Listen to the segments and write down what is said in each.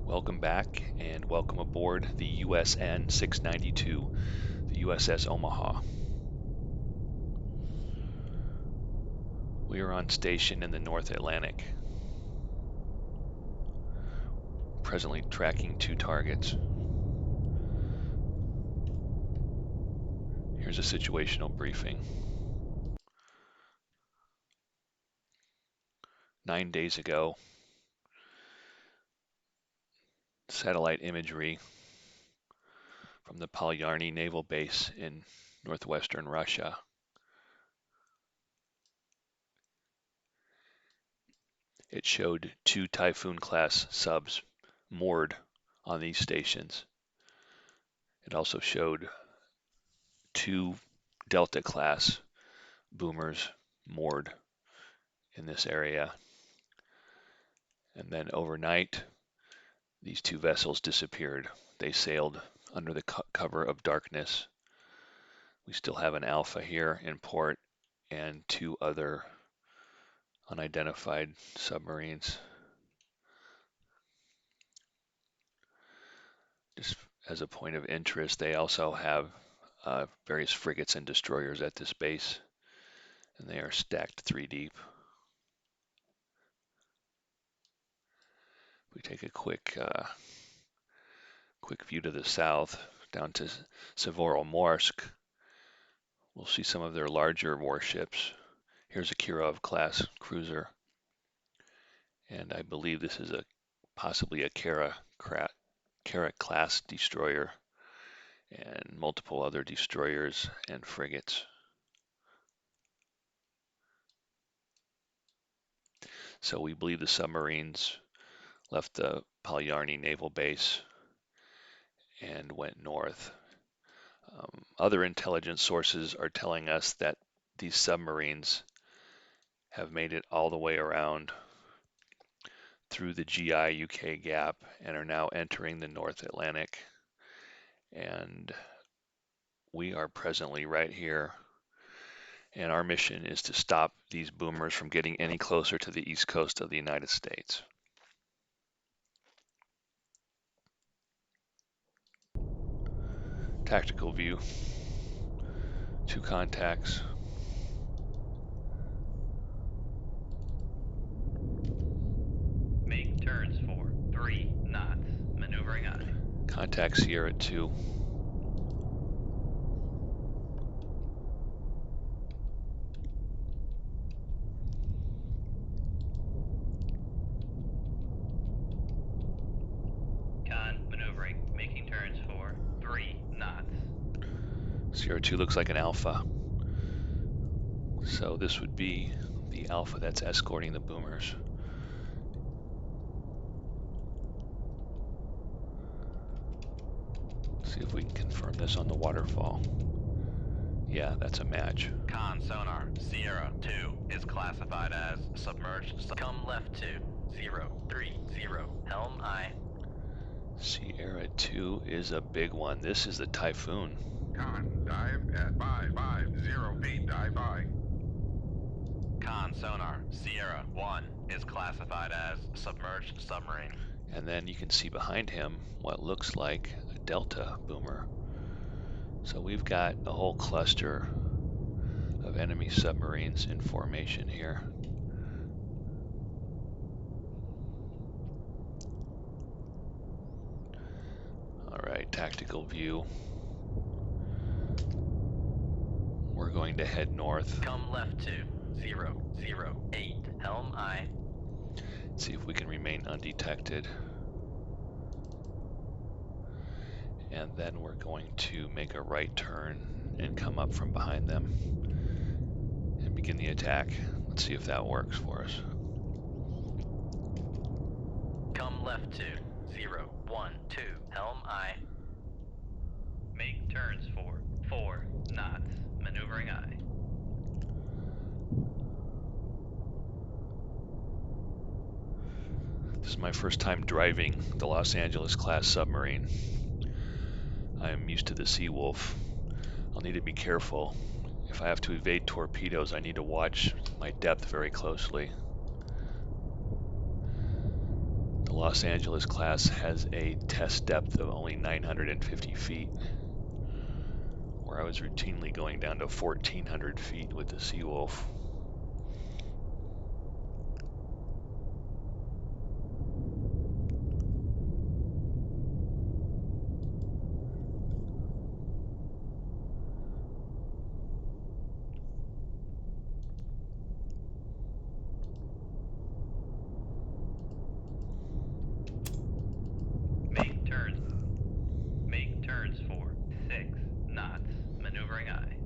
Welcome back and welcome aboard the USN 692, the USS Omaha. We are on station in the North Atlantic, presently tracking 2 targets. Here's a situational briefing. 9 days ago, satellite imagery from the Valiantly naval base in northwestern Russia. It showed 2 Typhoon-class subs moored on these stations. It also showed 2 Delta-class boomers moored in this area. And then overnight, these 2 vessels disappeared. They sailed under the cover of darkness. We still have an Alpha here in port and 2 other unidentified submarines. Just as a point of interest, they also have various frigates and destroyers at this base, and they are stacked 3 deep. We take a quick view to the south, down to Severomorsk. We'll see some of their larger warships. Here's a Kirov-class cruiser, and I believe this is possibly a Kara-class destroyer, and multiple other destroyers and frigates. So we believe the submarines left the Valiantly naval base and went north. Other intelligence sources are telling us that these submarines have made it all the way around through the GI-UK gap and are now entering the North Atlantic. And we are presently right here, and our mission is to stop these boomers from getting any closer to the east coast of the United States. Tactical view, 2 contacts. Make turns for 3 knots, maneuvering aye. Contact Sierra 2. Con maneuvering, making turns for 3 knots. Sierra 2 looks like an Alpha. So this would be the Alpha that's escorting the boomers. See if we can confirm this on the waterfall. Yeah, that's a match. Con sonar, Sierra 2 is classified as submerged. Come left to 030, helm aye. Sierra 2 is a big one. This is the Typhoon. Con, dive at 5508, dive by. Con sonar, Sierra 1 is classified as submerged submarine. And then you can see behind him what looks like a Delta boomer. So we've got a whole cluster of enemy submarines in formation here. All right, tactical view. We're going to head north. Come left to 008, helm aye. See if we can remain undetected. And then we're going to make a right turn and come up from behind them and begin the attack. Let's see if that works for us. Come left to 012, helm aye. Make turns for 4 knots, maneuvering aye. This is my first time driving the Los Angeles class submarine. I'm used to the Seawolf. I'll need to be careful. If I have to evade torpedoes, I need to watch my depth very closely. The Los Angeles class has a test depth of only 950 feet, where I was routinely going down to 1,400 feet with the Seawolf. Make turns for 6 knots, maneuvering aye.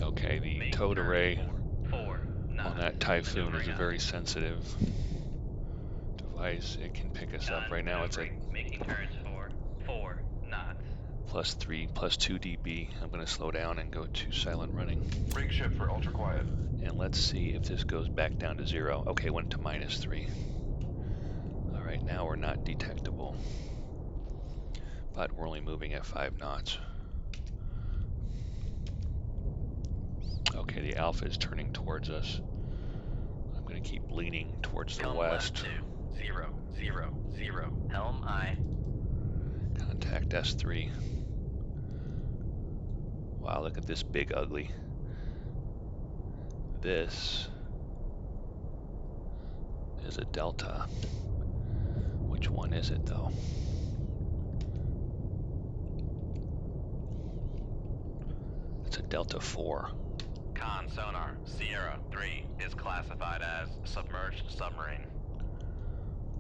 Okay, the Make towed turns array for 4 knots, on that Typhoon is maneuvering a aye. very sensitive device. It can pick us up. Right now it's at Making turns for 4 knots. +3, +2 dB. I'm going to slow down and go to silent running. Rig shift for ultra quiet. And let's see if this goes back down to 0. Okay, went to -3. All right, now we're not detectable, but we're only moving at 5 knots. Okay, the Alpha is turning towards us. I'm going to keep leaning towards the west. Left 2, 0, 0, 0, helm aye. Contact S3. Wow, look at this big ugly. This is a Delta. Which one is it though? It's a Delta 4. Con sonar, Sierra 3 is classified as submerged submarine.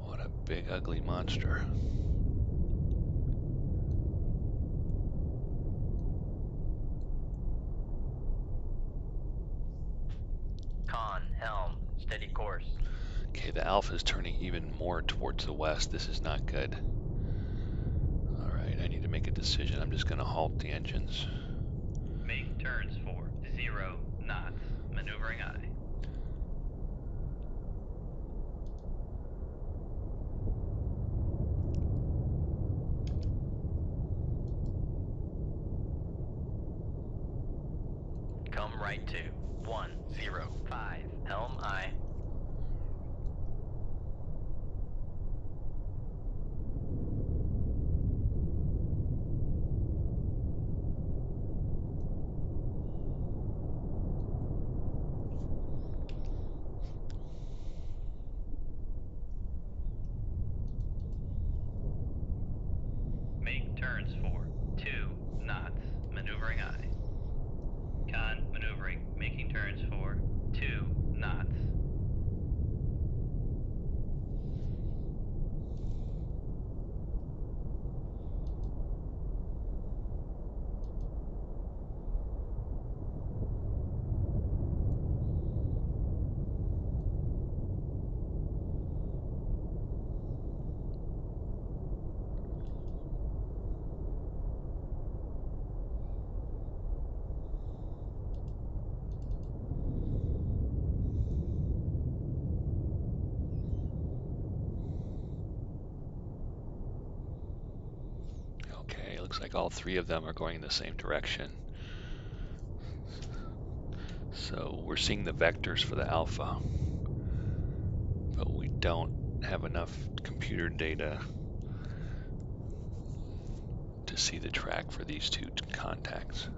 What a big ugly monster. Con, helm, steady course. Okay, the Alpha is turning even more towards the west. This is not good. All right, I need to make a decision. I'm just going to halt the engines. Make turns for 0 knots, maneuvering aye. Come right to 105, helm aye. Make turns for 2 knots, maneuvering aye. Con, maneuvering, making turns for 2 knots. Okay, looks like all 3 of them are going in the same direction. So we're seeing the vectors for the Alpha, but we don't have enough computer data to see the track for these 2 contacts.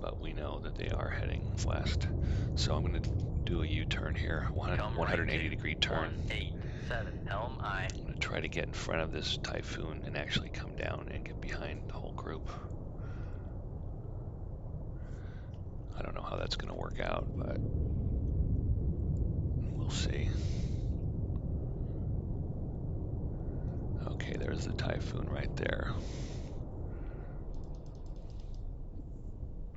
But we know that they are heading west. So I'm going to do a U-turn here, 180-degree turn. 187, helm aye. I'm going to try to get in front of this Typhoon and actually come down and get behind the whole group. I don't know how that's going to work out, but we'll see. Okay, there's the Typhoon right there.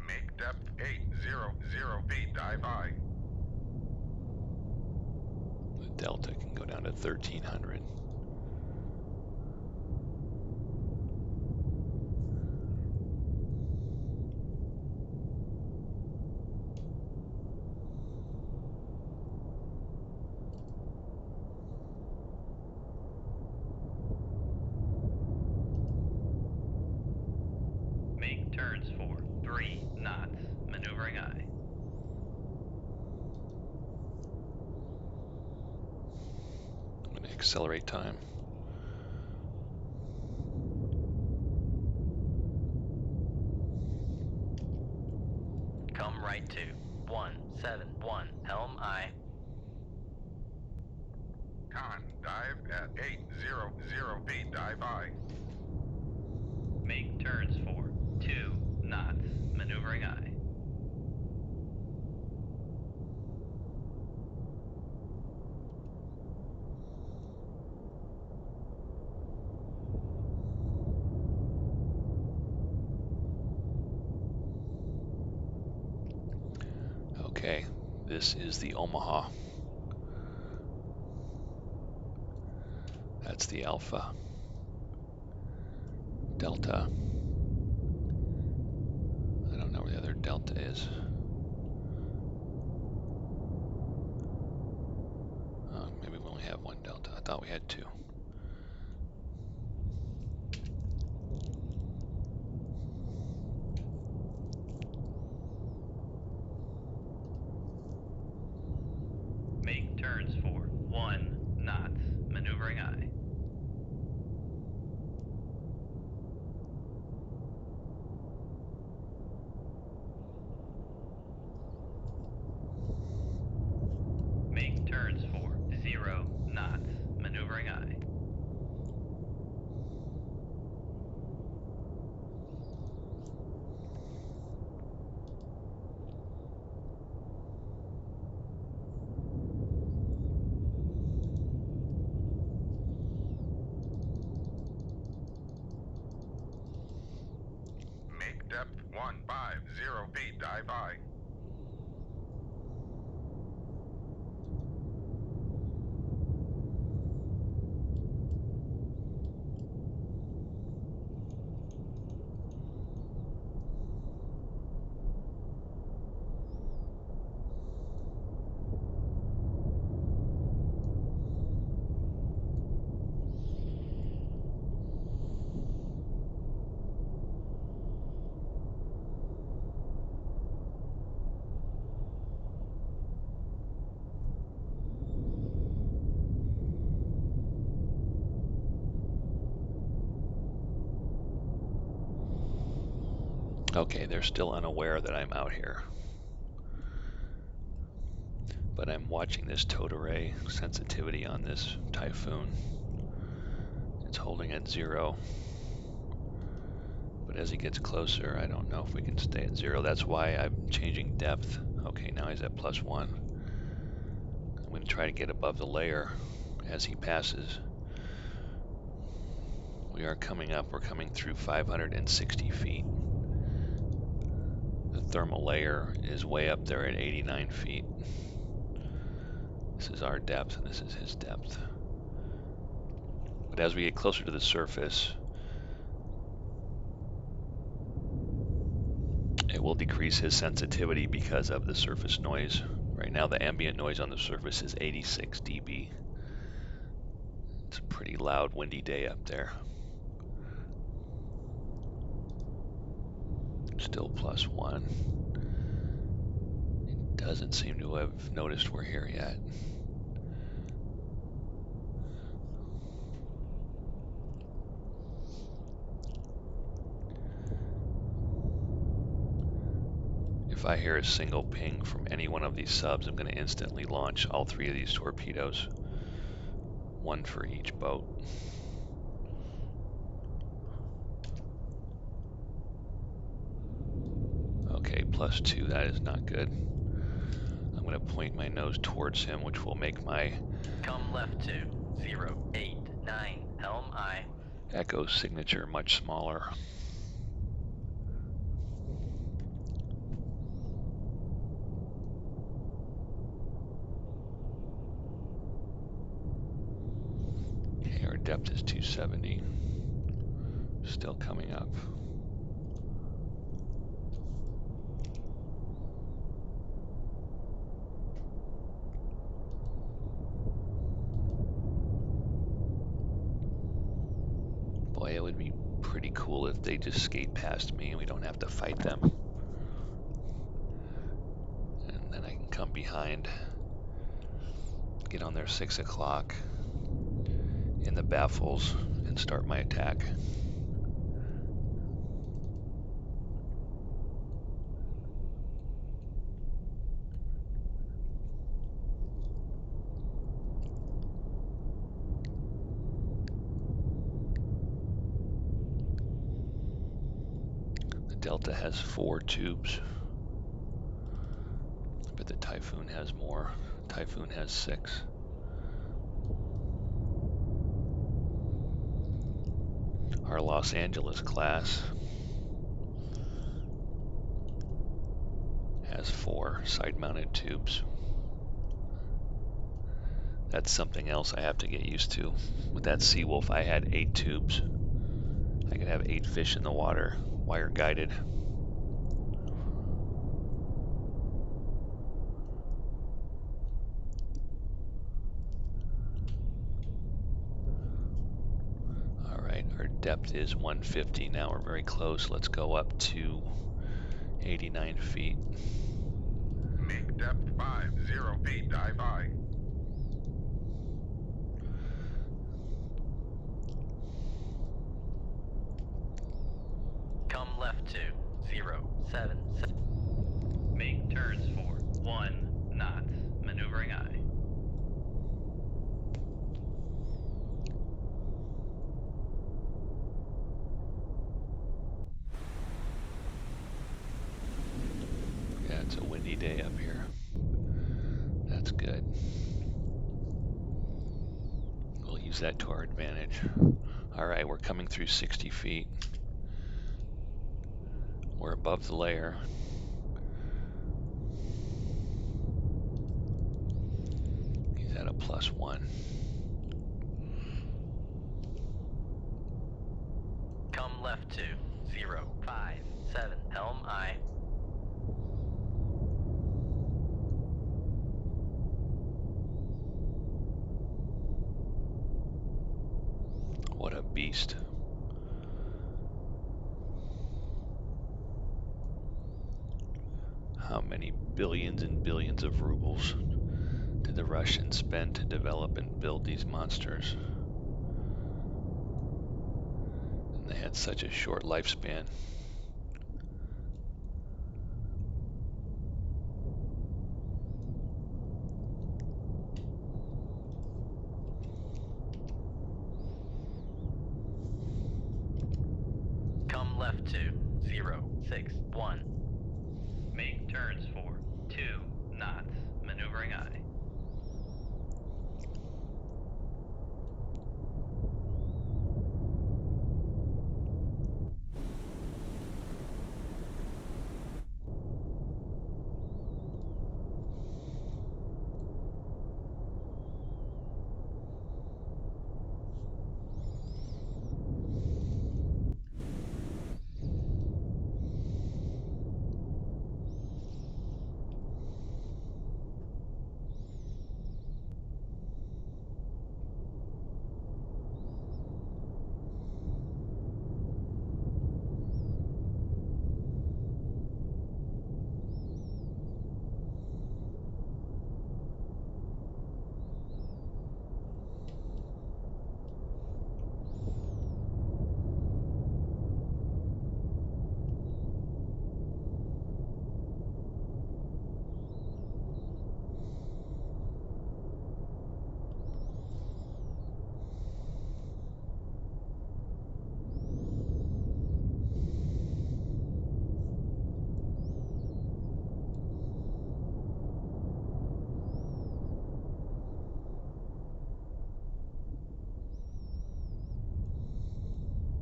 Make depth 800 feet. Dive aye. The Delta can go down to 1,300. Make turns for 3 knots. Maneuvering aye. I'm going to accelerate time. Come right to 171. Helm aye. Con, dive at 800 feet, dive aye. Make turns for 2 knots. Maneuvering aye. Okay, this is the Omaha. That's the Alpha. Delta. I don't know where the other Delta is. Maybe we only have one Delta. I thought we had two. Make turns for 1 knots. Maneuvering aye. Make turns for 0 knots. Maneuvering aye. Make depth 150 feet, dive aye. Okay, they're still unaware that I'm out here. But I'm watching this towed array sensitivity on this Typhoon. It's holding at 0. But as he gets closer, I don't know if we can stay at 0. That's why I'm changing depth. Okay, now he's at +1. I'm going to try to get above the layer as he passes. We are coming up. We're coming through 560 feet. The thermal layer is way up there at 89 feet. This is our depth, and this is his depth. But as we get closer to the surface, it will decrease his sensitivity because of the surface noise. Right now, the ambient noise on the surface is 86 dB. It's a pretty loud, windy day up there. Still +1. Doesn't seem to have noticed we're here yet. If I hear a single ping from any one of these subs, I'm going to instantly launch all 3 of these torpedoes, one for each boat. Okay, +2, that is not good. I'm going to point my nose towards him, which will make my Come left to 089. Helm aye. echo signature much smaller. Okay, our depth is 270. Still coming up. Boy, it would be pretty cool if they just skate past me and we don't have to fight them. come behind, get on their 6 o'clock in the baffles, and start my attack. The Delta has 4 tubes, but the Typhoon has more. Typhoon has 6. Our Los Angeles class has 4 side-mounted tubes. That's something else I have to get used to. With that Seawolf, I had 8 tubes. I could have 8 fish in the water, wire guided. All right, our depth is 150. Now we're very close. Let's go up to 89 feet. Make depth 50 feet, dive by. Come left to 077. Make turns for 1 knots. Maneuvering eye. Yeah, it's a windy day up here. That's good. We'll use that to our advantage. All right, we're coming through 60 feet. We're above the layer. He's at a +1. Come left to 057. Helm eye. What a beast. How many billions and billions of rubles did the Russians spend to develop and build these monsters? And they had such a short lifespan. Come left to 061. Make turns for 2 knots. Maneuvering eye.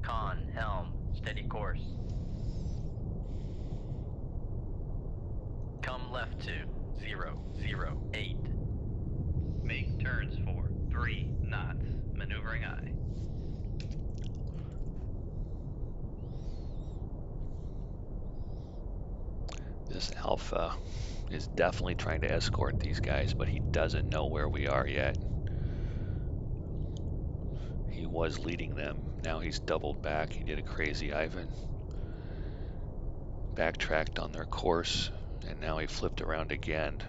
Con, helm, steady course. Come left to 008. Make turns for 3 knots. Maneuvering eye. This Alpha is definitely trying to escort these guys, but he doesn't know where we are yet. He was leading them. Now he's doubled back. He did a crazy Ivan. Backtracked on their course, and now he flipped around again.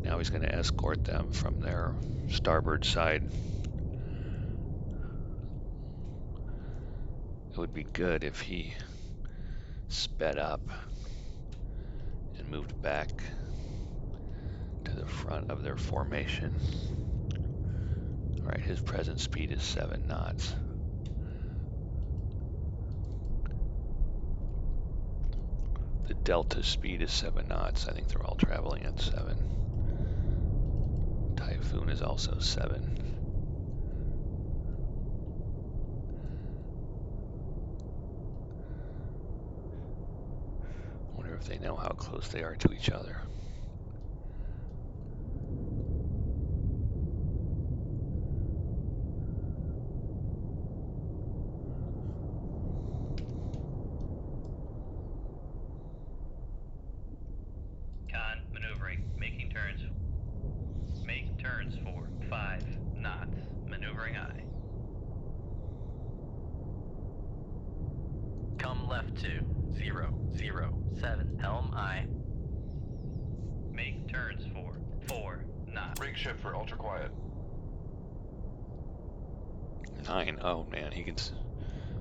Now he's going to escort them from their starboard side. It would be good if he sped up and moved back to the front of their formation. All right, his present speed is 7 knots. The delta speed is 7 knots. I think they're all traveling at 7. Typhoon is also 7. I wonder if they know how close they are to each other. Con, maneuvering, making turns. Make turns for 5 knots. Maneuvering aye. Come left to 007. Helm aye. Make turns for 4 knots. Rig ship for ultra quiet. 9. Oh man, he can.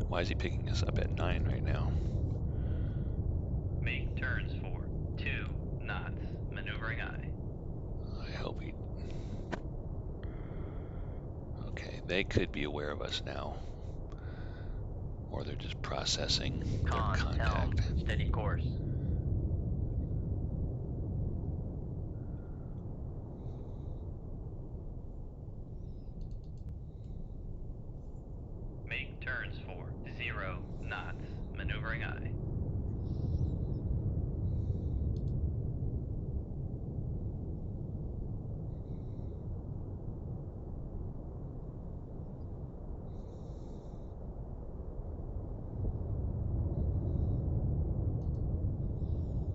Why is he picking us up at 9 right now? Make turns for 2 knots. Maneuvering aye. I hope he. Okay, they could be aware of us now, or they're just processing their Con, helm, contact. steady course. Make turns for 0 knots. Maneuvering aye.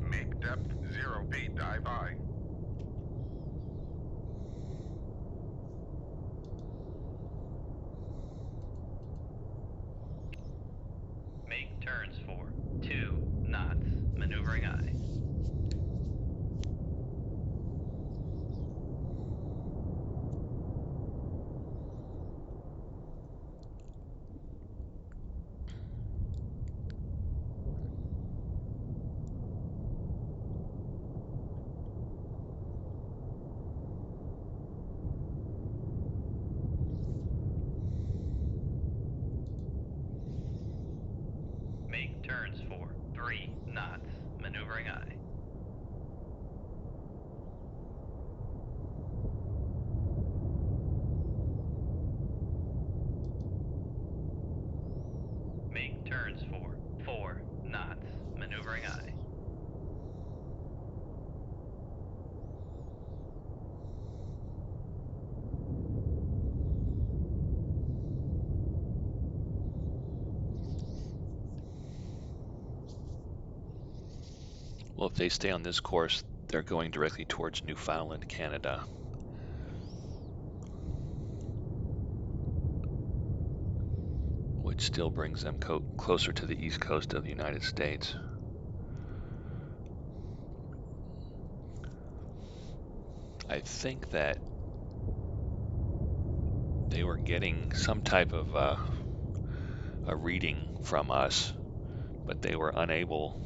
Make depth 0 feet, dive aye. Make turns for 2 knots. Maneuvering aye. Make turns for 3 knots. Maneuvering aye. Make turns for 4 knots. Maneuvering aye. Well, if they stay on this course, they're going directly towards Newfoundland, Canada. Which still brings them closer to the east coast of the United States. I think that they were getting some type of a reading from us, but they were unable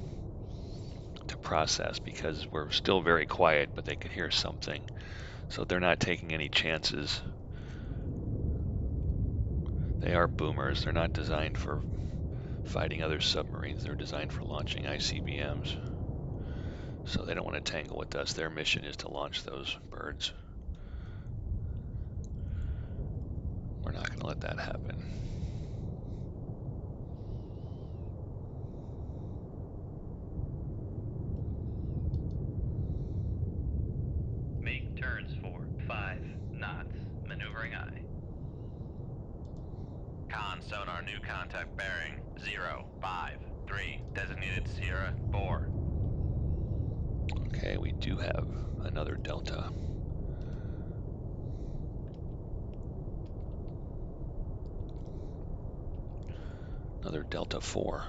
to process because we're still very quiet, but they could hear something. So they're not taking any chances. They are boomers. They're not designed for fighting other submarines. They're designed for launching ICBMs. So they don't want to tangle with us. Their mission is to launch those birds. We're not going to let that happen. Make turns for 5 knots. Maneuvering aye. Con sonar new contact bearing 053. Designated Sierra 4. Okay, we do have another Delta. Another Delta 4.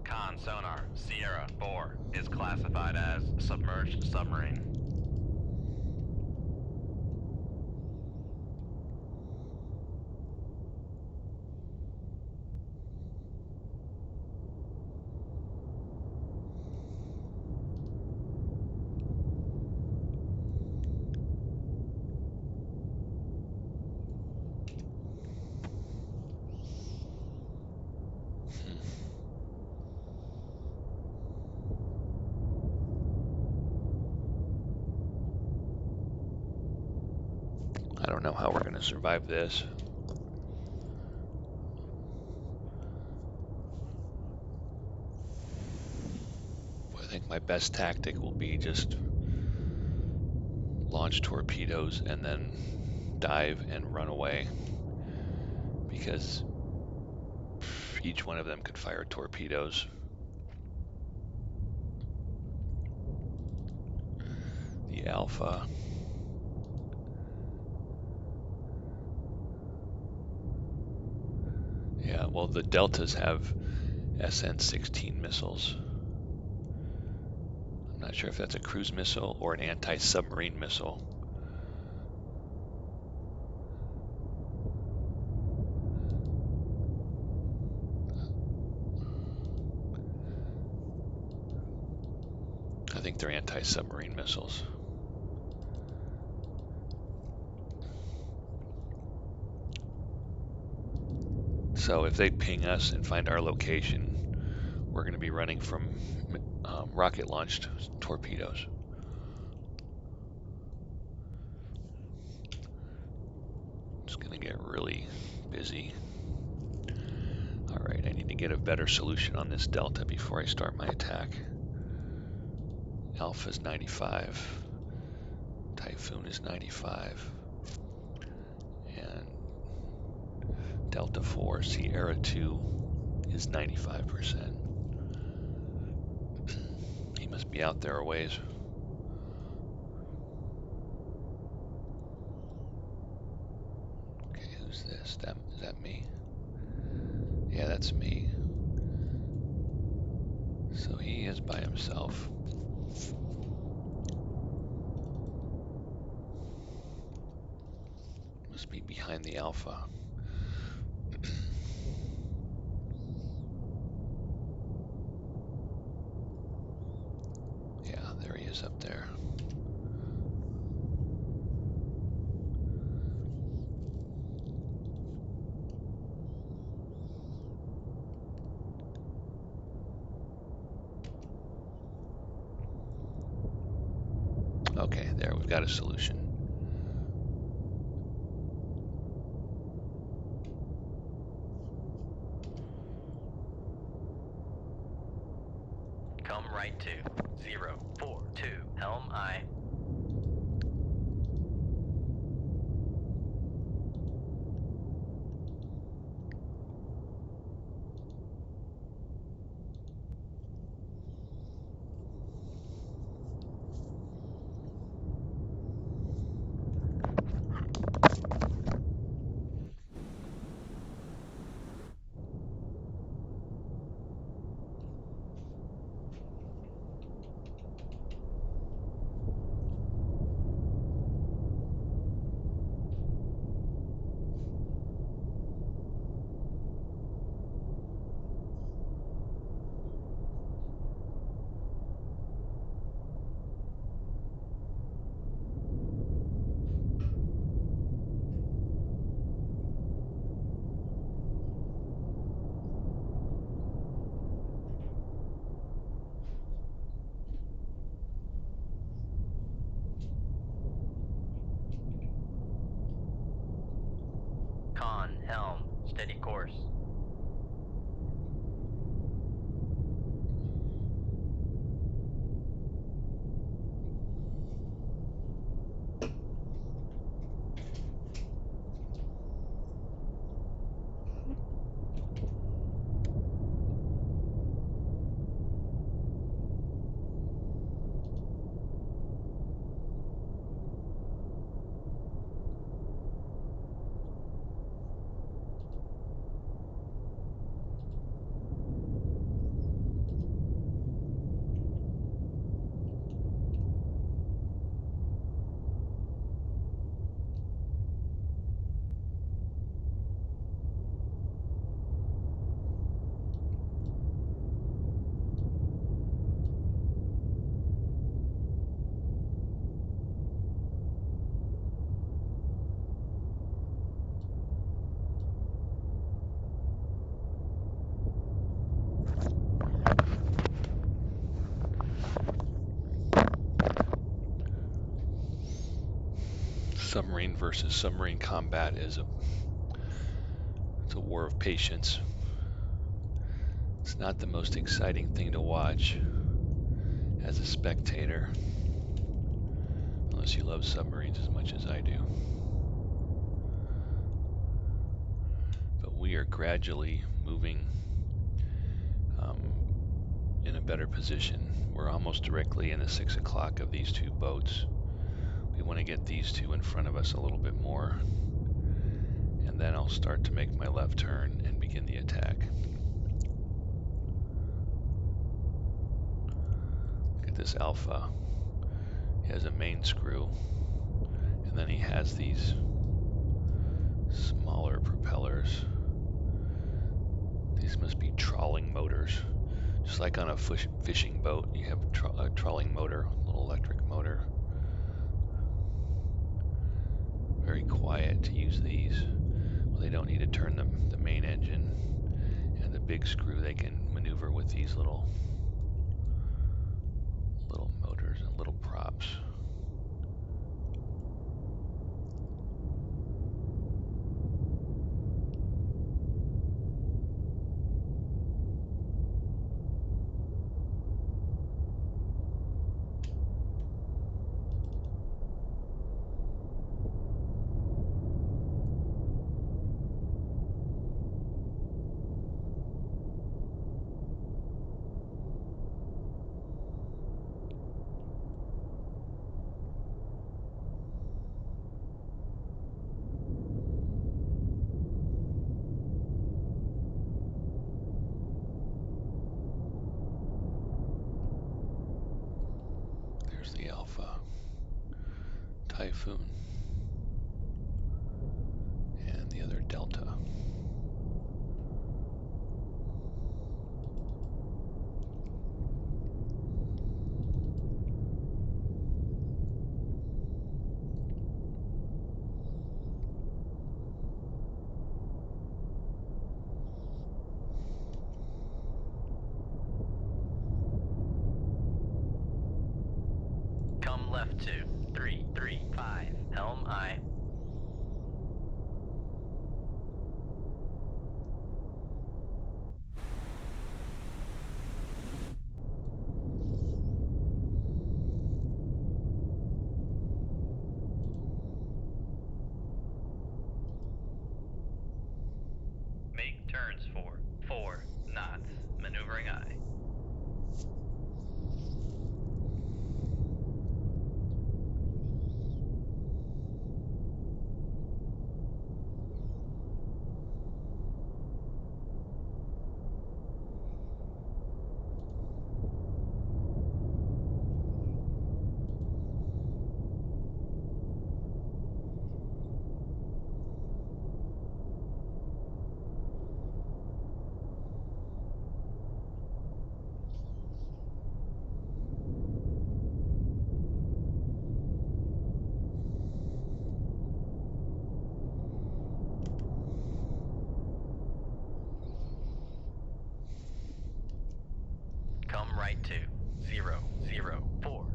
Con sonar Sierra 4 is classified as submerged submarine. I don't know how we're going to survive this. I think my best tactic will be just launch torpedoes and then dive and run away, because each one of them could fire torpedoes. The Alpha. Yeah, well, the Deltas have SN-16 missiles. I'm not sure if that's a cruise missile or an anti-submarine missile. I think they're anti-submarine missiles. So if they ping us and find our location, we're going to be running from rocket-launched torpedoes. It's going to get really busy. All right, I need to get a better solution on this Delta before I start my attack. Alpha's 95. Typhoon is 95. And Delta 4, Sierra 2 is 95%. He must be out there a ways. Okay, who's this? Is that me? Yeah, that's me. So he is by himself. Must be behind the Alpha. Yeah, there he is up there. Okay, there, we've got a solution. Come right to 042, helm I. Con, helm, steady course. submarine versus submarine combat it's a war of patience. It's not the most exciting thing to watch as a spectator, unless you love submarines as much as I do. But we are gradually moving in a better position. We're almost directly in the 6 o'clock of these two boats. We want to get these two in front of us a little bit more, and then I'll start to make my left turn and begin the attack. Look at this Alpha. He has a main screw, and then he has these smaller propellers. These must be trawling motors. Just like on a fishing boat, you have a trawling motor, a little electric motor. Very quiet to use these. Well, they don't need to turn the main engine. And the big screw they can maneuver with these little motors and little props. There's the Alpha, Typhoon, and the other Delta. Come left 2, 3, 3, 5, helm aye. Make turns for 4 knots, maneuvering aye. Come right 2, 0, 0, 4.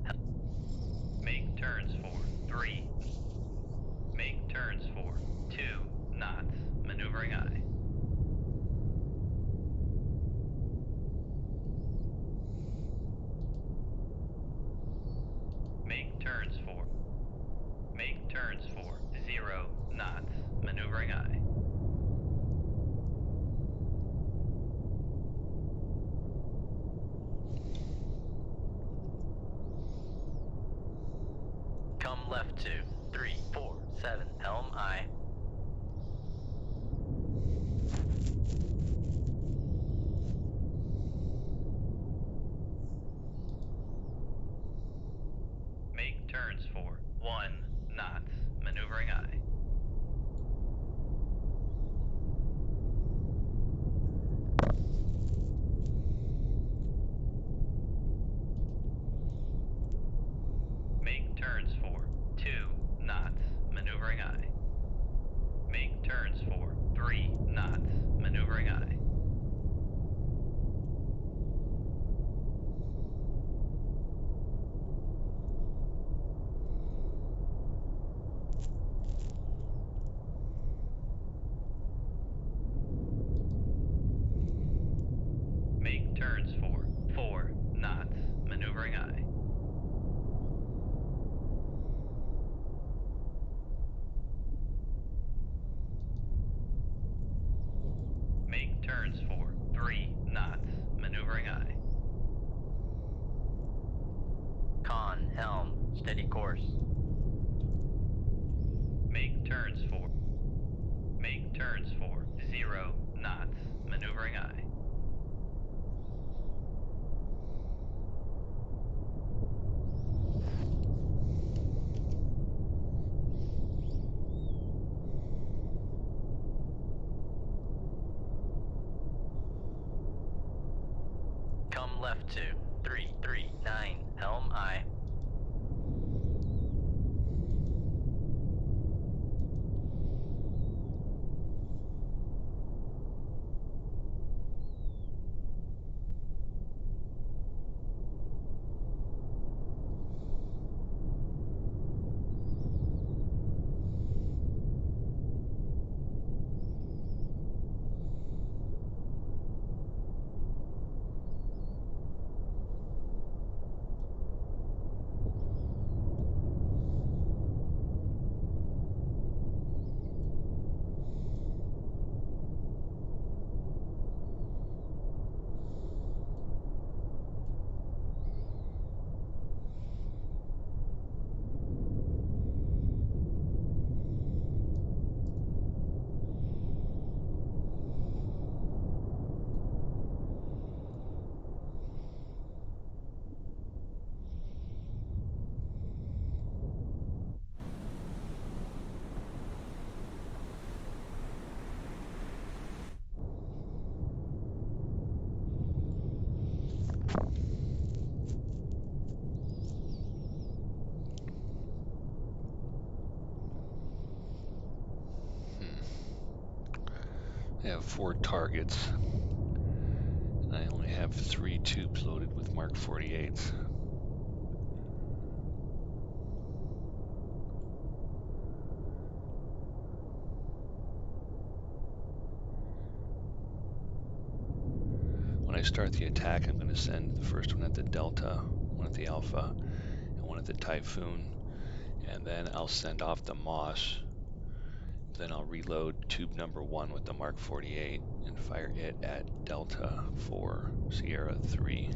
Make turns for 3. Make turns for 2 knots, maneuvering aye. Make turns for 0 knots, maneuvering aye. Come left 2, 3, 4, 7, helm aye. Make turns for 1 knots, maneuvering aye. Make turns for 2 knots, maneuvering aye. steady course. Make turns for 0 knots, maneuvering aye. Come left to 339, helm aye. I have 4 targets, and I only have 3 tubes loaded with Mark 48s. When I start the attack, I'm going to send the first one at the Delta, one at the Alpha, and one at the Typhoon, and then I'll send off the Moss. Then I'll reload tube number 1 with the Mark 48 and fire it at Delta 4, Sierra 3.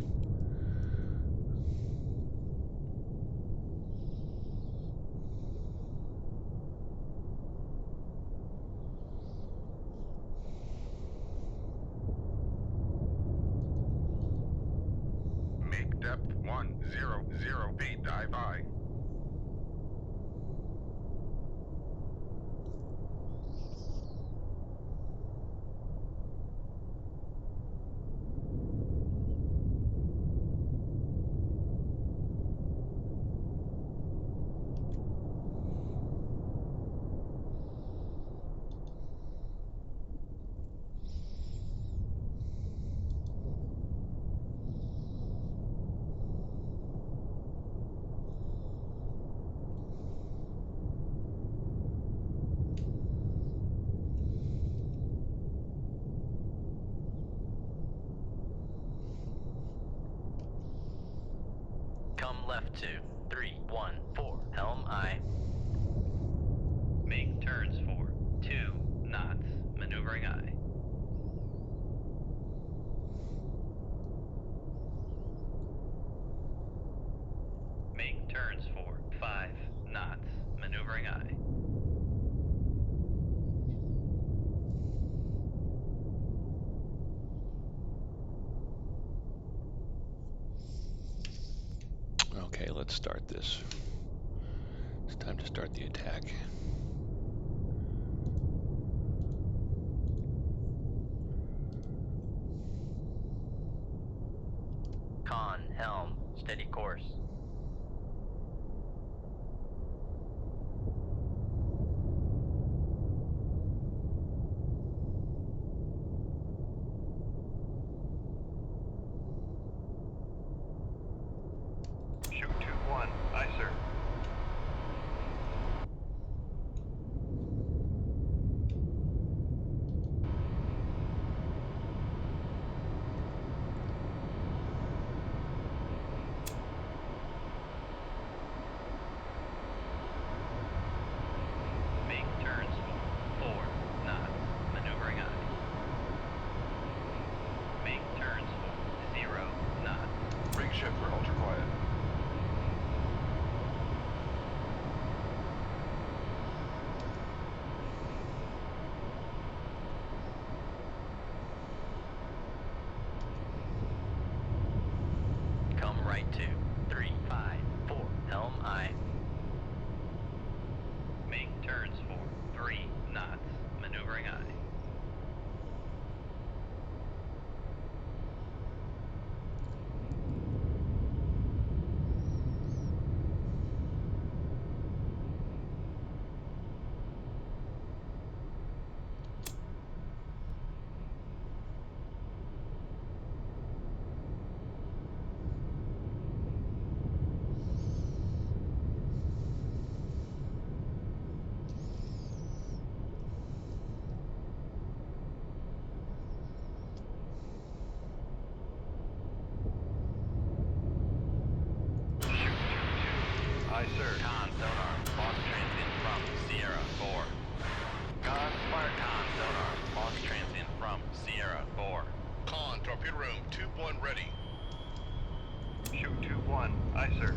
Make depth 100 feet, dive aye. Come left to 314, helm aye. Make turns for 2 knots, maneuvering aye. Make turns for 5 knots, maneuvering aye. Okay, let's start this. It's time to start the attack. Con, helm, steady course. Shoot tube 1, aye sir. Make turns for 4 knots, maneuvering aye. Make turns for 0 knots. Rig shift for ultra quiet. right 235 4 helm aye. Make turns for 3 knots, maneuvering aye. Aye, sir. Con sonar, lost transient from Sierra 4. Con, fire. Con sonar, lost transient from Sierra 4. Con, torpedo room, tube 1 ready. Shoot tube 1. Aye, sir.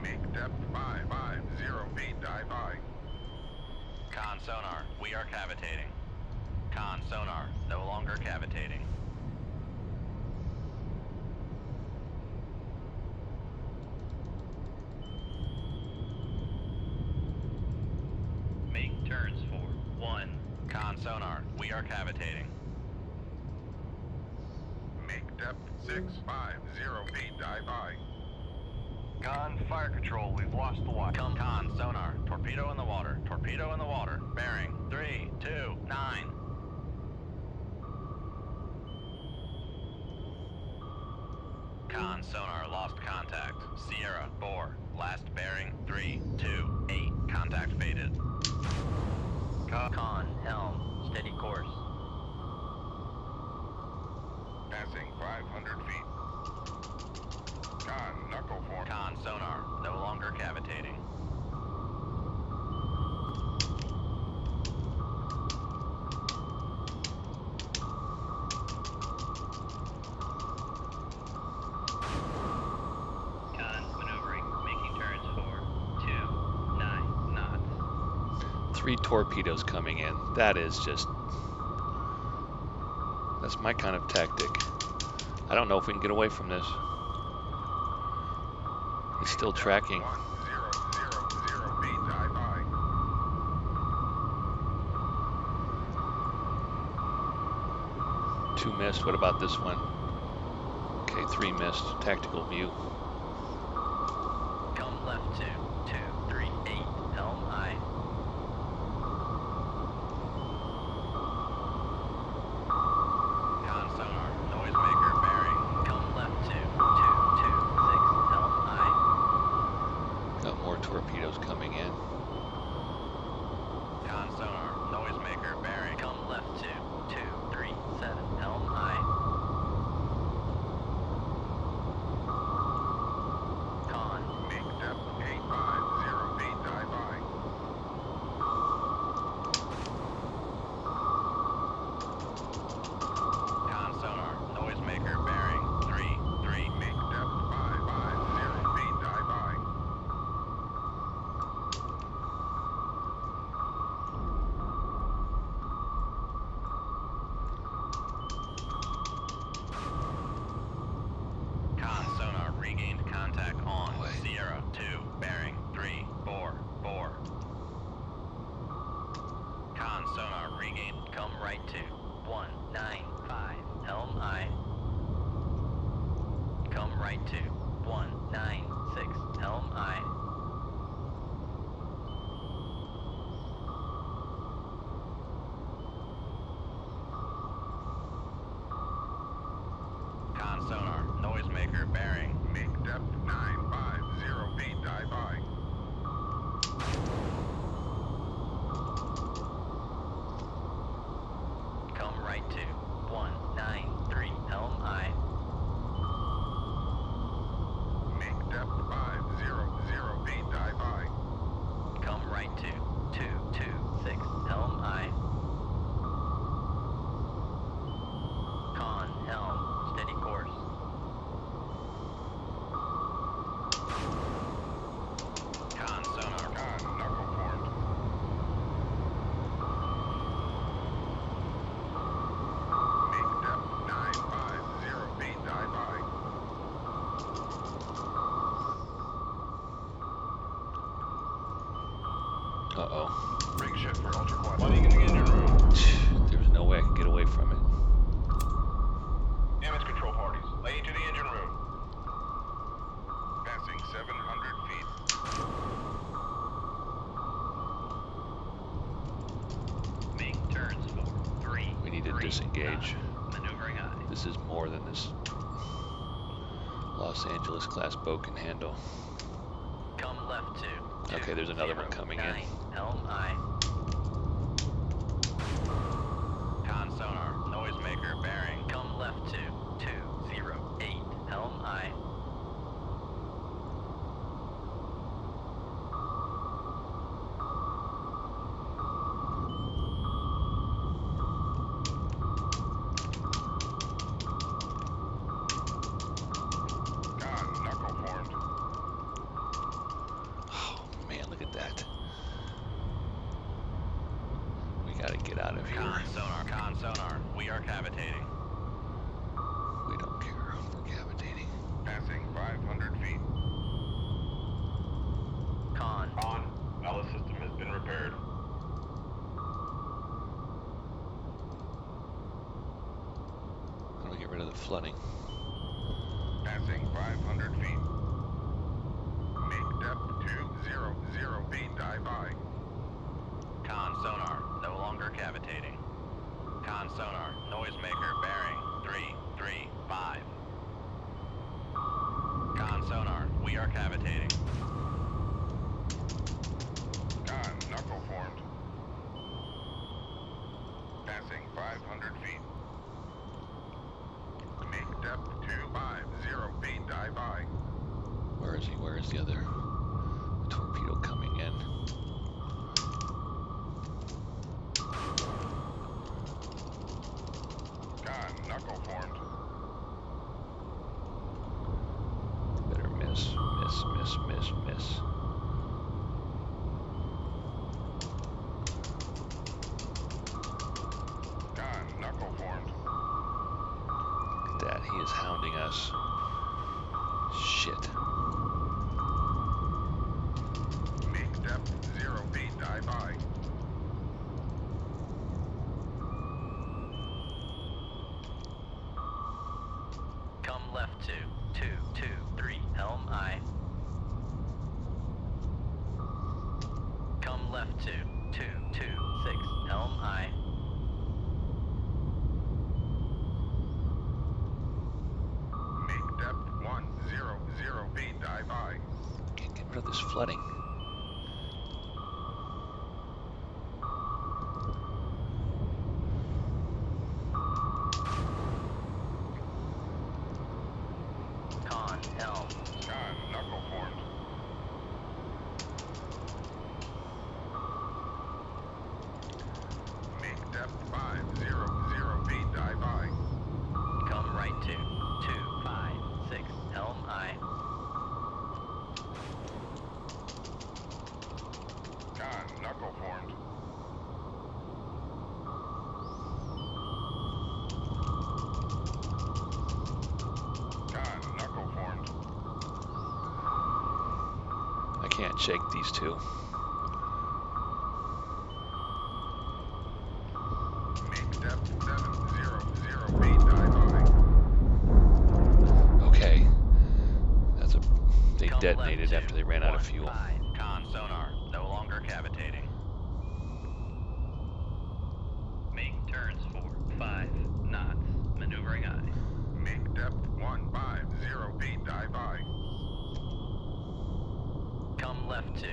Make depth 550 feet, dive aye. Con sonar, we are cavitating. Con sonar, no longer cavitating. Make turns for 1. Con sonar, we are cavitating. Make depth 650 feet, dive aye. Con, fire control. We've lost the watch. Con sonar, torpedo in the water, torpedo in the water, bearing 3 2 9. Con sonar lost contact. Sierra 4, last bearing 3 2 8. Contact faded. Con helm, steady course. Passing 500 feet. Con, knuckle form. Con sonar, no longer cavitating. Con maneuvering, making turns for 29 knots. 3 torpedoes coming in. That is just... That's my kind of tactic. I don't know if we can get away from this. It's still tracking. 1000 feet, dive aye. 2 missed. What about this one? Okay, 3 missed. Tactical view. Come left 2 2 3 8. Helm aye. Con sonar, noisemaker bearing. Come left 2 2 2 6. Helm aye. Got more torpedoes coming in. Con sonar, noisemaker bearing. Come left 2 2 3 7. Helm aye. Con. Make depth 850 feet, dive aye. Con sonar, noisemaker bearing 3 3. Make depth 550 feet, dive aye. Con sonar regained contact on Boy. Sierra 2, bearing 3 4 4. Con sonar regained. Come right 2 1 9 5. Helm aye. Come right 2 1 9 6. Helm aye. Con sonar, noisemaker bearing. Make depth 950 feet, dive aye. Come right 2 1 9 3. Helm aye. Make depth 500 feet, dive aye. Come right 2 2 2 6. Helm aye. Con helm, steady course. Con sonar. Con, knuckle formed. Uh-oh. Rig shift for ultra quad. Flooding in the engine room. There's no way I can get away from it. Damage control parties. Lane to the engine room. Passing 700 feet. Make turns for 3. We need to 3 disengage. knots. Maneuvering aye. This is more than this Los Angeles class boat can handle. Come left 2. Okay, there's another one coming in. Helm aye. Con sonar. Noisemaker bearing. Come left 2. 208. Helm aye. Con, knuckle formed. Oh man, look at that. We gotta get out of here. Con sonar. Con sonar. We are cavitating. We don't care. We're cavitating. Passing 500 feet. Con. On. Ballast system has been repaired. How do we get rid of the flooding? Passing 500 feet. Make depth 200 feet. Dive by. Con sonar. No longer cavitating. Con sonar. Noisemaker bearing. 335. Con sonar. We are cavitating. Con, knuckle formed. Passing 500 feet. Make depth 250 feet. Dive by. Where is he? Where is the other torpedo coming in? Con, knuckle formed. Better miss, miss, miss, miss, miss. Con, knuckle formed. Look at that, he is hounding us. Shit. Make depth 0 feet. Dive by. Come left 2. 223. Helm aye. Come left 2. 226. Helm aye. Make depth 100 feet. Dive by. Can't get rid of this flooding. Con. Helm. Con, knuckle formed. Make depth 500 feet. Dive by. Come right 2. 256. Helm aye. Con, knuckle formed. Con, knuckle formed. I can't shake these two. Make depth 700 feet. Dive by. Okay. That's a... They Come detonated left after they ran out of 2, fuel. 15. Con sonar. No longer cavitating. Make turns for 5 knots. Maneuvering aye. Make depth 150 feet. Dive by. Come left 2.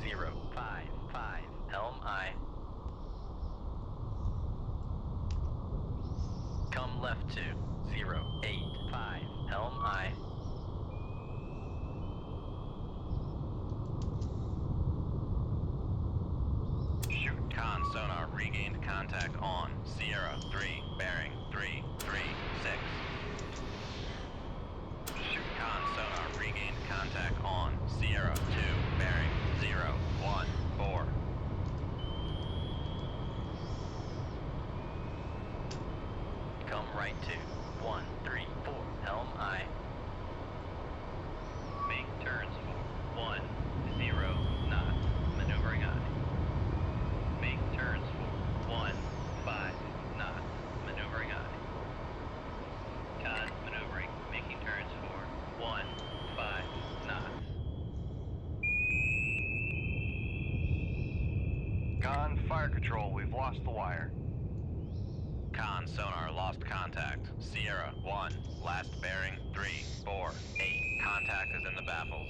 055. Helm aye. Come left 2. 085. Helm aye. Shoot. Con sonar regained contact on Sierra 3 bearing 336. Shoot. Con sonar regained contact on Sierra 2 bearing 014. Come right 2. 134. Helm aye. Make turns for 10 knots. Maneuvering aye. Control, we've lost the wire. Con sonar lost contact. Sierra 1, last bearing 348. Contact is in the baffles.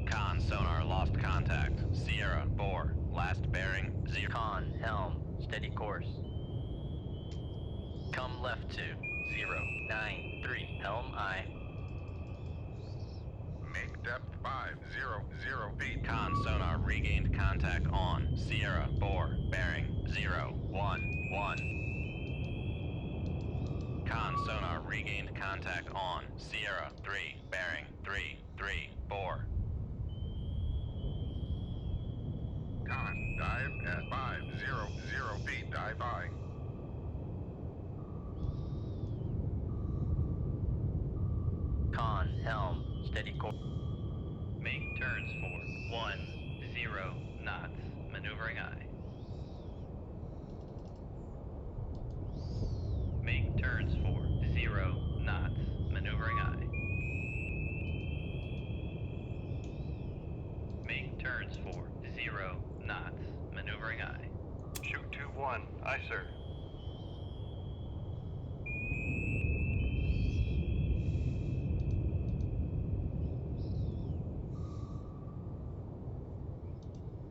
Con sonar lost contact. Sierra 4, last bearing 0. Con, helm, steady course. Come left to 093, helm aye. Make depth 500 feet. Con sonar regained contact on. Sierra 4, bearing 011. Con sonar regained contact on. Sierra 3, bearing 334. Con, dive at 500 feet. Dive by. Con, helm, steady course. Make turns for 10 knots. Maneuvering aye. Make turns for 0 knots. Maneuvering aye. Make turns for 0 knots. Maneuvering aye. Shoot 2-1. Aye, sir.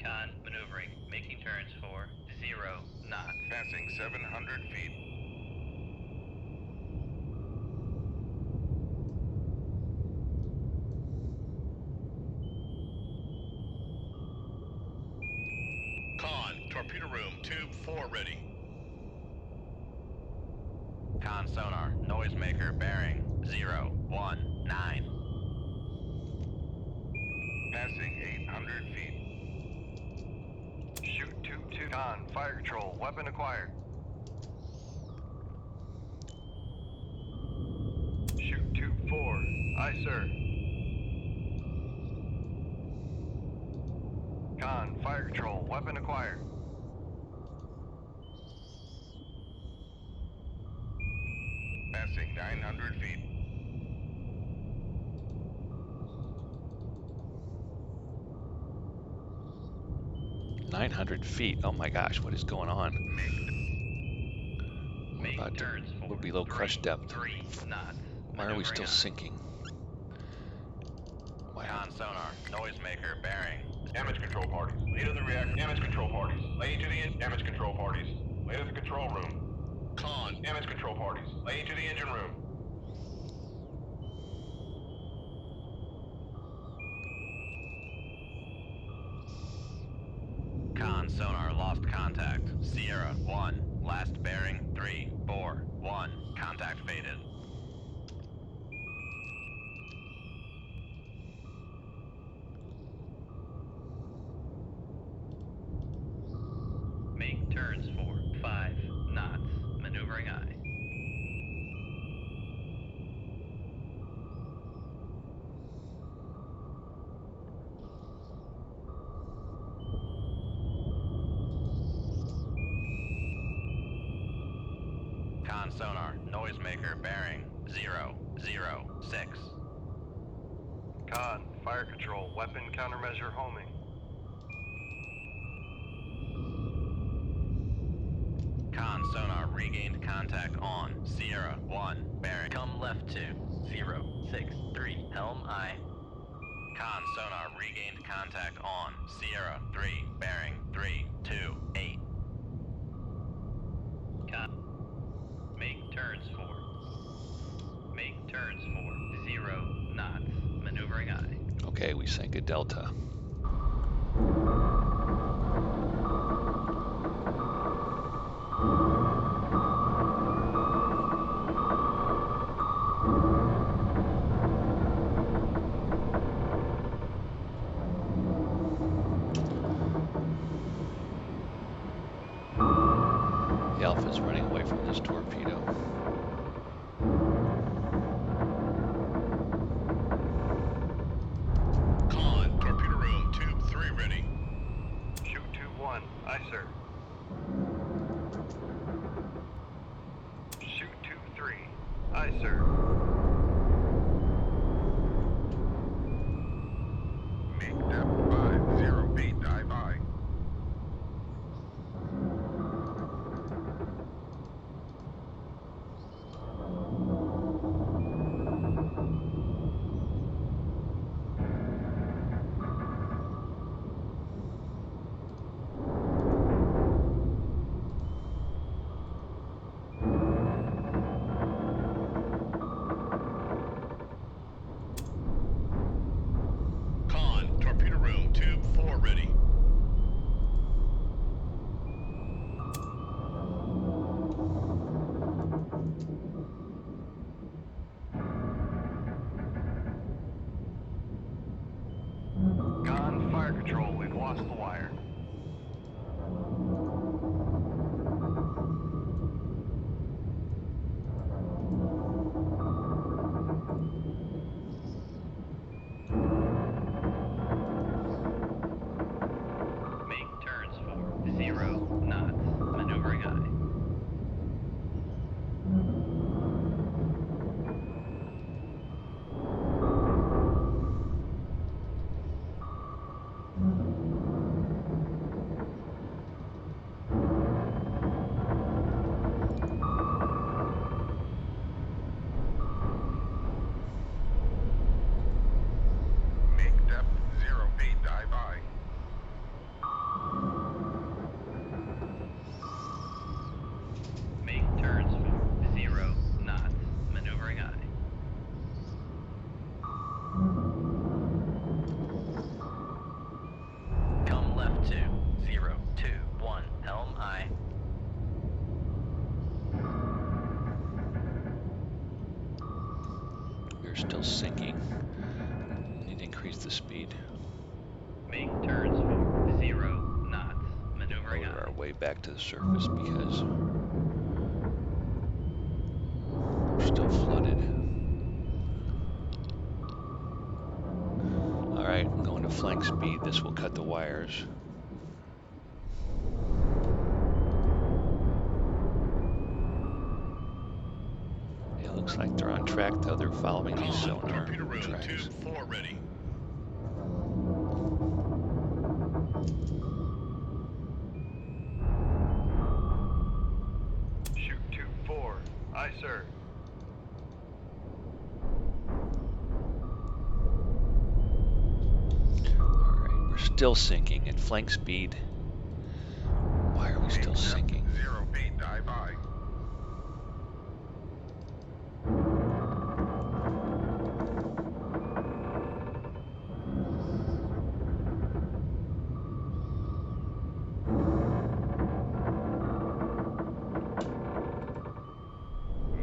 Con, maneuvering. Making turns for 0 knots. Passing 700 feet. Con, torpedo room, tube 4 ready. Con sonar, noisemaker bearing 019. Passing 800 feet. Shoot 2-2. Con, Fire Control, weapon acquired. Shoot 2-4. Aye, sir. Con, Fire Control, weapon acquired. Passing 900 feet. – 900 feet. Oh my gosh, what is going on? We're Make about to, turns for we're below crush depth. 3 knots. Why are we still Maneuvering aye. sinking? Wow. Con sonar, noisemaker bearing. Damage control parties. Lay to the reactor. Damage control parties. Lay to the damage control parties. Lay to the control room. Con, Damage control parties. Lay to the engine room. Con sonar lost contact. Sierra 1, last bearing 341. Contact faded. Make turns for 5 knots. Maneuvering aye. Con sonar, noisemaker bearing 006. Con, Fire Control, weapon countermeasure homing. Con sonar regained contact on. Sierra 1, bearing. Come left to 063, helm aye. Con sonar regained contact on. Sierra 3, bearing 328. Con. Make turns for 0 knots. Maneuvering aye. Okay, we sank a delta. The Alpha's running away from this torpedo. Con, torpedo room, tube 3 ready. Shoot 2-1. Aye, sir. Shoot 2-3. Aye, sir. Make depth 50 feet. Dive by. They're still sinking. Need to increase the speed. Make turns for 0 knots. Maneuvering Motor our aye. way back to the surface because we're still flooded. All right, I'm going to flank speed. This will cut the wires. It looks like they're on track, though. They're following these Con, sonar torpedo room, tracks. tube 4 ready. Shoot tube 4. Aye, sir. All right, we're still sinking at flank speed. Why are we still sinking? 08, dive aye.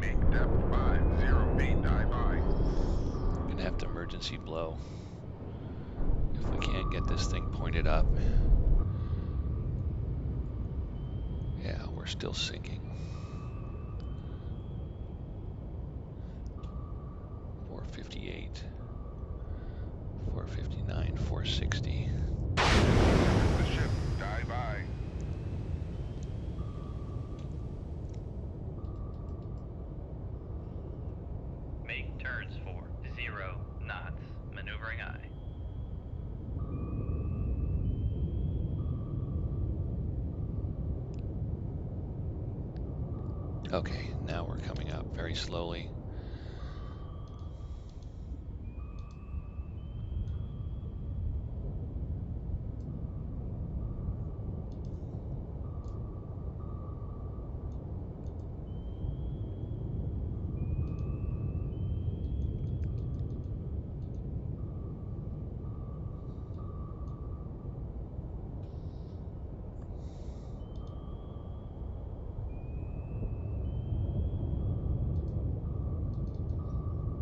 Make depth 508, dive aye. Gonna have to emergency blow if we can't get this thing pointed up. Yeah, we're still sinking. 458, 459, 460. The ship, dive aye. Make turns for 0 knots. Maneuvering aye. Okay, now we're coming up very slowly.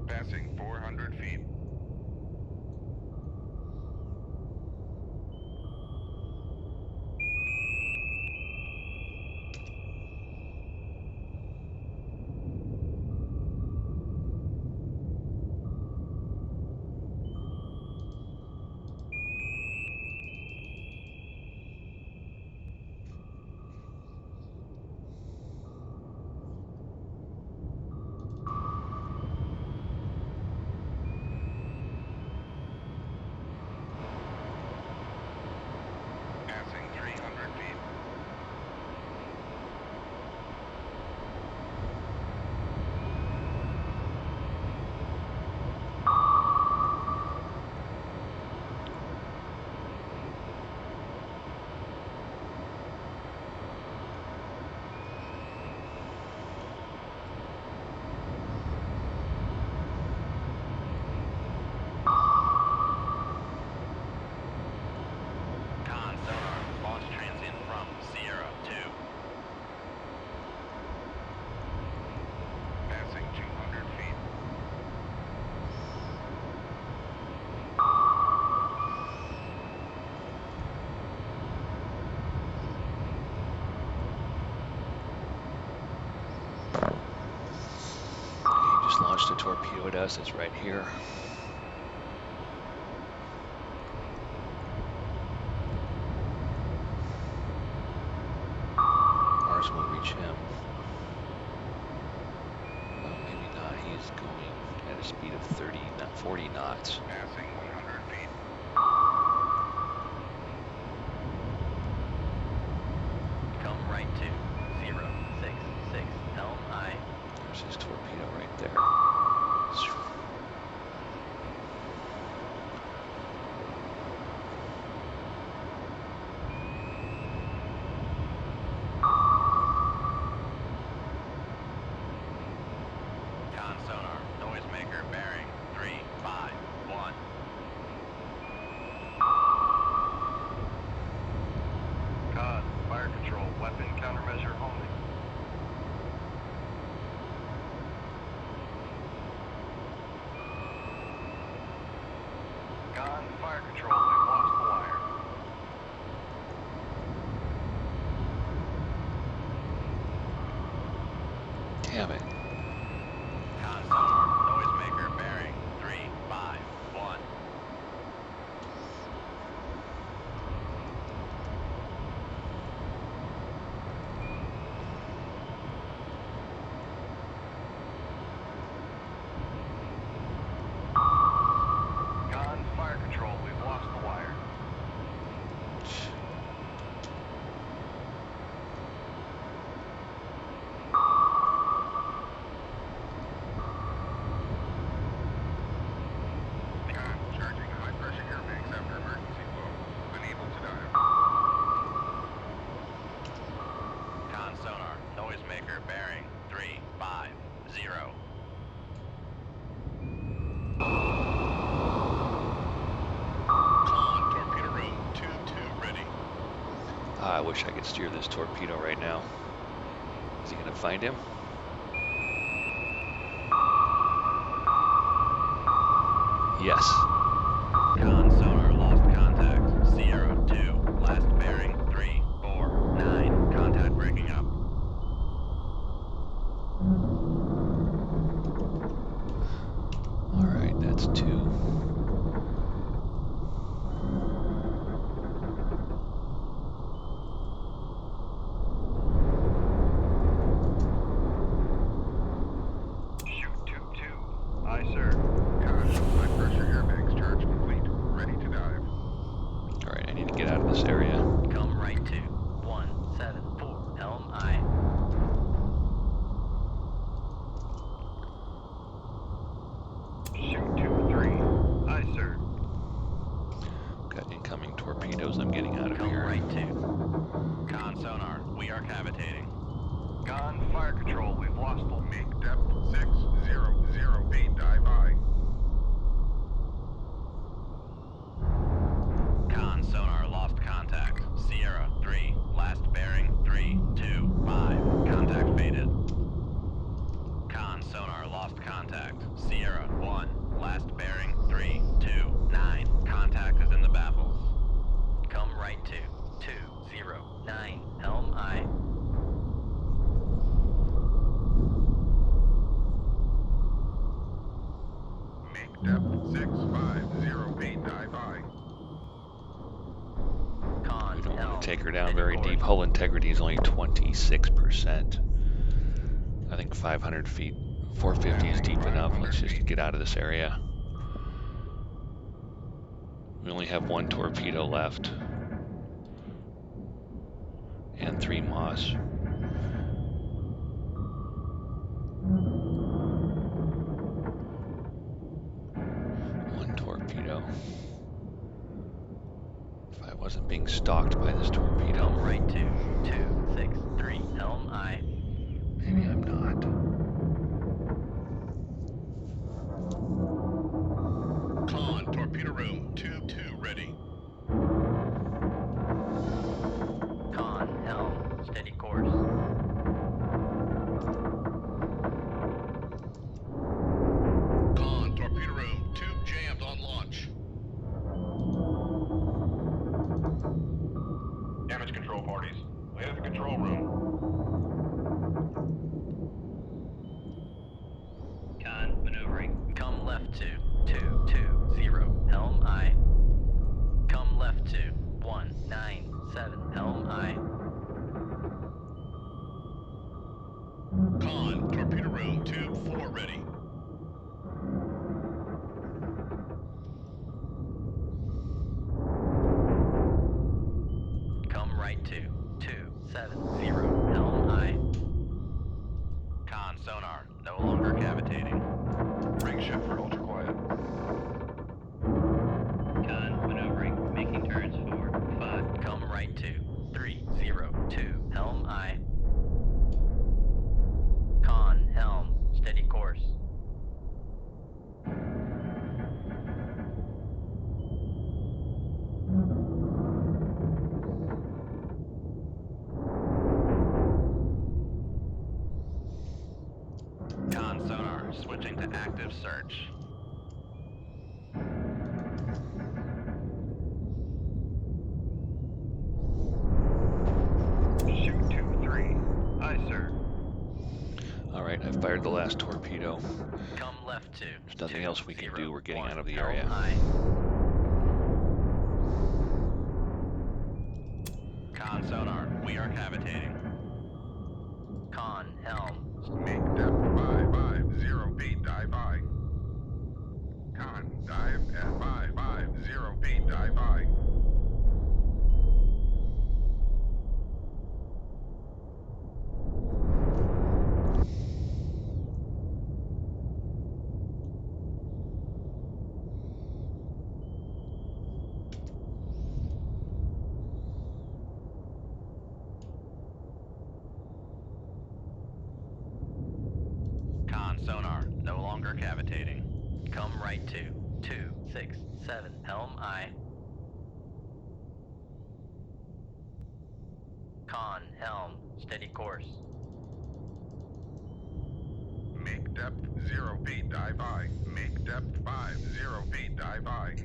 Passing 400 feet. Passing 300 feet. Con sonar. Launch transient from Sierra 2. Passing 200 feet. He just launched a torpedo at us. It's right here. Ours will reach him. Well, maybe not. He's going at a speed of 30, not 40 knots. Passing 100 feet. Come right to 066. Helm aye. There's his torpedo right there. Con sonar. Noisemaker bearing 351. fire control, we've lost the wire. Damn it. Con sonar, noisemaker bearing 351. Con fire control, we've lost the wire. Charging high pressure air banks after emergency flow. Unable to dive. Con sonar, noisemaker bearing 350. Con, torpedo room 2-2 ready. Ah, I wish I could steer this torpedo right now. Is he gonna find him? Yes. Con sonar, lost contact. Sierra 2, last bearing 349. Contact breaking up. All right, that's 2. Shoot tube 2. Aye, sir. Con, high pressure air banks charge complete. Ready to dive. All right, I need to get out of this area. Come right to 174, helm aye. Shoot tube 3. Aye, sir. Got incoming torpedoes. I'm getting out of Come here. right to. Con sonar, we are cavitating. Con fire control, we've lost the... Make depth 6008 dive aye. Con sonar, lost contact. Sierra 3, last bearing 325. Contact faded. Con sonar, lost contact. Sierra 1, last bearing 329. Contact is in the baffles. Come right to 209, helm aye. Make depth 6508 dive aye. Con We don't helm, want to take her down steady very course. deep. Hull integrity is only 26%. I think 500 feet, 450 is deep enough. Let's just get out of this area. We only have 1 torpedo left. And 3 Moss. One torpedo. If I wasn't being stalked by this torpedo. Come right to 263, helm aye. Maybe I'm not. Con, torpedo room 2-2 ready. Con helm, steady course. Con, torpedo room tube jammed on launch. Damage control parties. Later the control room. Con maneuvering. Come left to 220, helm aye. Come left to 197, helm aye. Con, torpedo room tube 4 ready. Come right to 270, helm aye. Con sonar, no longer cavitating. Ring shift for ultra quiet. Con maneuvering, making turns for 5. Come right to 302, helm aye. Con helm, steady course. Con sonar, switching to active search. All right, I fired the last torpedo. Come left to There's nothing else we can do. We're getting out of the helm area. aye. Con sonar, we are cavitating. Con helm. Make depth 550 feet, dive high. Con, dive at 550 feet, dive high. Con sonar, no longer cavitating. Come right to 267 helm aye. Con helm, steady course. Make depth 0 feet, dive high. Make depth 50 feet, dive high.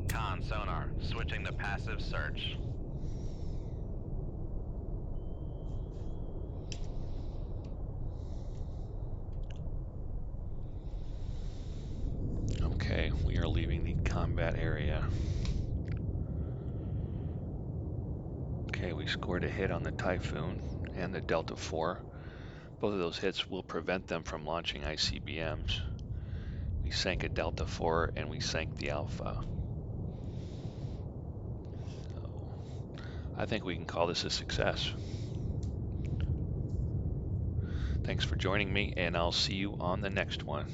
Con sonar, switching to passive search. Okay, we are leaving the combat area. Okay, we scored a hit on the Typhoon and the Delta IV. Both of those hits will prevent them from launching ICBMs. We sank a Delta IV and we sank the Alpha. So I think we can call this a success. Thanks for joining me, and I'll see you on the next one.